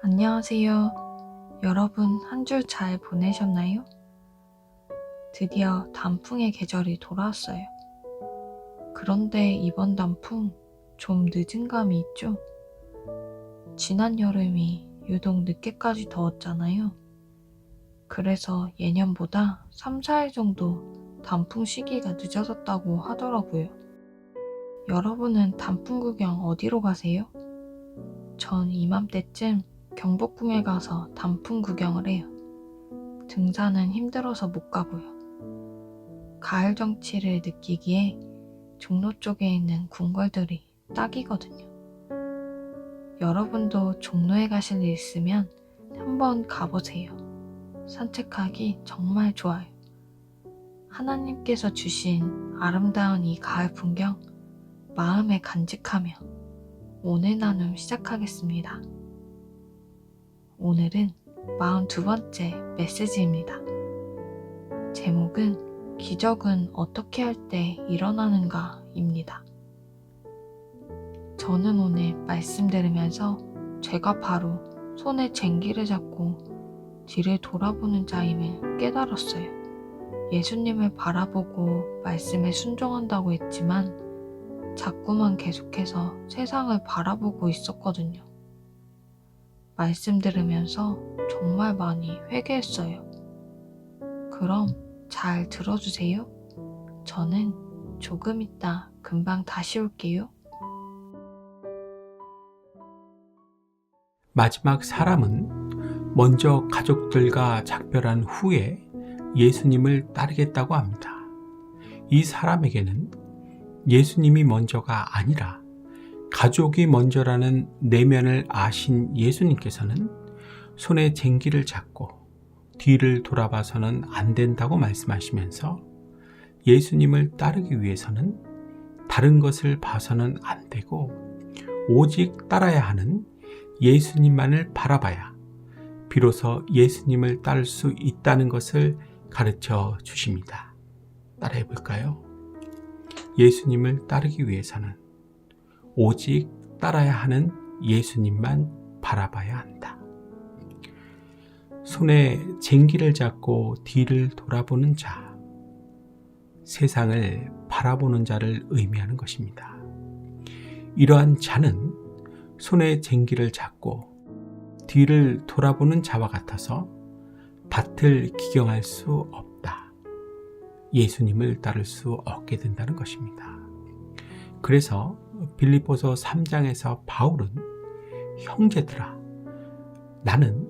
안녕하세요. 여러분 한 주 잘 보내셨나요? 드디어 단풍의 계절이 돌아왔어요. 그런데 이번 단풍 좀 늦은 감이 있죠? 지난 여름이 유독 늦게까지 더웠잖아요. 그래서 예년보다 3, 4일 정도 단풍 시기가 늦어졌다고 하더라고요. 여러분은 단풍 구경 어디로 가세요? 전 이맘때쯤 경복궁에 가서 단풍 구경을 해요. 등산은 힘들어서 못 가고요. 가을 정취를 느끼기에 종로 쪽에 있는 궁궐들이 딱이거든요. 여러분도 종로에 가실 일 있으면 한번 가보세요. 산책하기 정말 좋아요. 하나님께서 주신 아름다운 이 가을 풍경 마음에 간직하며 오늘 나눔 시작하겠습니다. 오늘은 42번째 메시지입니다. 제목은 기적은 어떻게 할 때 일어나는가 입니다. 저는 오늘 말씀 들으면서 제가 바로 손에 쟁기를 잡고 뒤를 돌아보는 자임을 깨달았어요. 예수님을 바라보고 말씀에 순종한다고 했지만 자꾸만 계속해서 세상을 바라보고 있었거든요. 말씀 들으면서 정말 많이 회개했어요. 그럼 잘 들어주세요. 저는 조금 있다 금방 다시 올게요. 마지막 사람은 먼저 가족들과 작별한 후에 예수님을 따르겠다고 합니다. 이 사람에게는 예수님이 먼저가 아니라 가족이 먼저라는 내면을 아신 예수님께서는 손에 쟁기를 잡고 뒤를 돌아봐서는 안 된다고 말씀하시면서 예수님을 따르기 위해서는 다른 것을 봐서는 안 되고 오직 따라야 하는 예수님만을 바라봐야 비로소 예수님을 따를 수 있다는 것을 가르쳐 주십니다. 따라해 볼까요? 예수님을 따르기 위해서는 오직 따라야 하는 예수님만 바라봐야 한다. 손에 쟁기를 잡고 뒤를 돌아보는 자, 세상을 바라보는 자를 의미하는 것입니다. 이러한 자는 손에 쟁기를 잡고 뒤를 돌아보는 자와 같아서 밭을 기경할 수 없다. 예수님을 따를 수 없게 된다는 것입니다. 그래서 빌립보서 3장에서 바울은 형제들아, 나는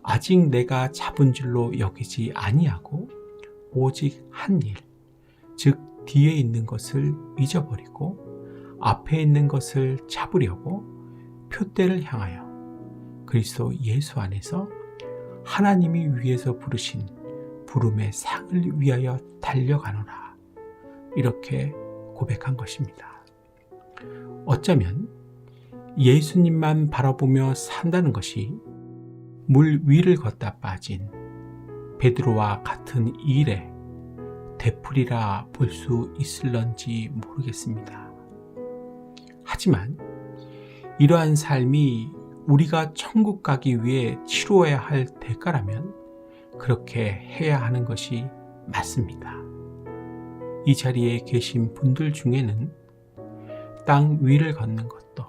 아직 내가 잡은 줄로 여기지 아니하고 오직 한 일, 즉 뒤에 있는 것을 잊어버리고 앞에 있는 것을 잡으려고 표대를 향하여 그리스도 예수 안에서 하나님이 위에서 부르신 부름의 상을 위하여 달려가노라. 이렇게 고백한 것입니다. 어쩌면 예수님만 바라보며 산다는 것이 물 위를 걷다 빠진 베드로와 같은 일에 되풀이라 볼 수 있을런지 모르겠습니다. 하지만 이러한 삶이 우리가 천국 가기 위해 치루어야 할 대가라면 그렇게 해야 하는 것이 맞습니다. 이 자리에 계신 분들 중에는 땅 위를 걷는 것도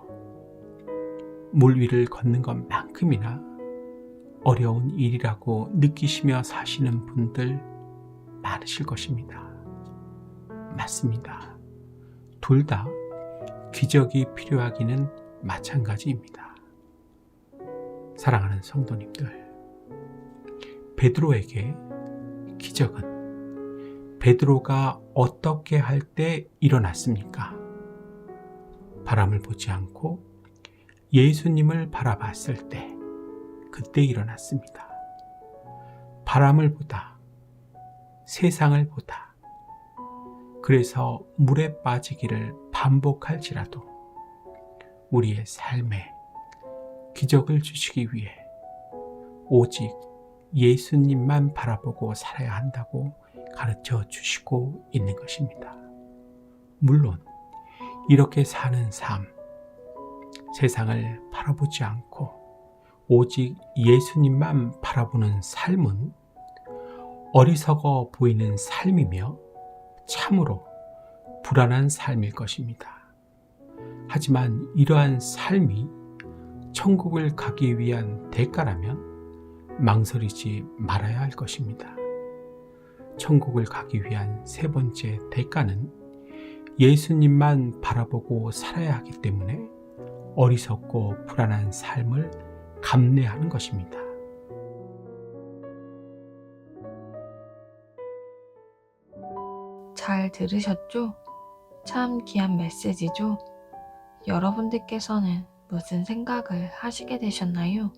물 위를 걷는 것만큼이나 어려운 일이라고 느끼시며 사시는 분들 많으실 것입니다. 맞습니다. 둘 다 기적이 필요하기는 마찬가지입니다. 사랑하는 성도님들, 베드로에게 기적은 베드로가 어떻게 할 때 일어났습니까? 바람을 보지 않고 예수님을 바라봤을 때 그때 일어났습니다. 바람을 보다, 세상을 보다, 그래서 물에 빠지기를 반복할지라도 우리의 삶에 기적을 주시기 위해 오직 예수님만 바라보고 살아야 한다고 가르쳐 주시고 있는 것입니다. 물론 이렇게 사는 삶, 세상을 바라보지 않고 오직 예수님만 바라보는 삶은 어리석어 보이는 삶이며 참으로 불안한 삶일 것입니다. 하지만 이러한 삶이 천국을 가기 위한 대가라면 망설이지 말아야 할 것입니다. 천국을 가기 위한 세 번째 대가는 예수님만 바라보고 살아야 하기 때문에 어리석고 불안한 삶을 감내하는 것입니다. 잘 들으셨죠? 참 귀한 메시지죠? 여러분들께서는 무슨 생각을 하시게 되셨나요?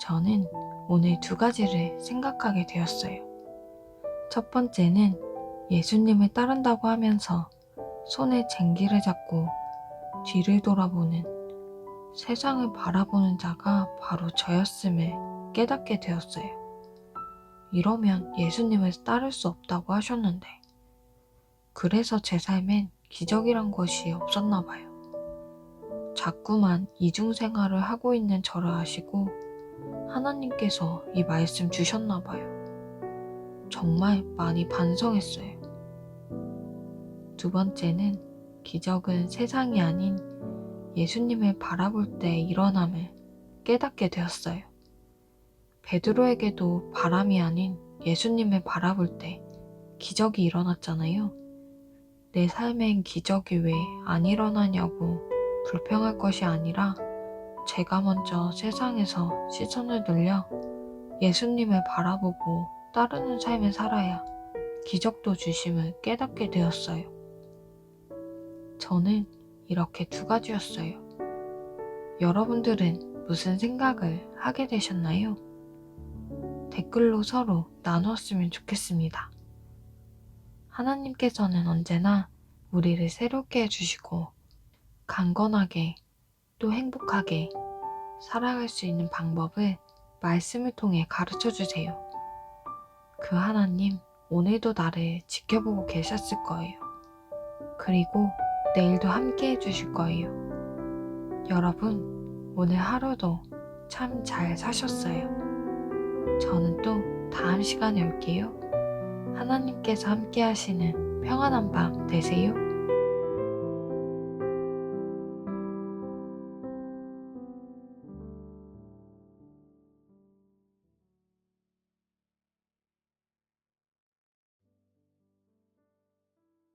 저는 오늘 두 가지를 생각하게 되었어요. 첫 번째는 예수님을 따른다고 하면서 손에 쟁기를 잡고 뒤를 돌아보는, 세상을 바라보는 자가 바로 저였음을 깨닫게 되었어요. 이러면 예수님을 따를 수 없다고 하셨는데, 그래서 제 삶엔 기적이란 것이 없었나 봐요. 자꾸만 이중생활을 하고 있는 저를 아시고 하나님께서 이 말씀 주셨나 봐요. 정말 많이 반성했어요. 두 번째는 기적은 세상이 아닌 예수님을 바라볼 때 일어남을 깨닫게 되었어요. 베드로에게도 바람이 아닌 예수님을 바라볼 때 기적이 일어났잖아요. 내 삶엔 기적이 왜 안 일어나냐고 불평할 것이 아니라 제가 먼저 세상에서 시선을 돌려 예수님을 바라보고 따르는 삶을 살아야 기적도 주심을 깨닫게 되었어요. 저는 이렇게 두 가지였어요. 여러분들은 무슨 생각을 하게 되셨나요? 댓글로 서로 나누었으면 좋겠습니다. 하나님께서는 언제나 우리를 새롭게 해주시고 강건하게 또 행복하게 살아갈 수 있는 방법을 말씀을 통해 가르쳐 주세요. 그 하나님 오늘도 나를 지켜보고 계셨을 거예요. 그리고 내일도 함께 해주실 거예요. 여러분, 오늘 하루도 참 잘 사셨어요. 저는 또 다음 시간에 올게요. 하나님께서 함께 하시는 평안한 밤 되세요.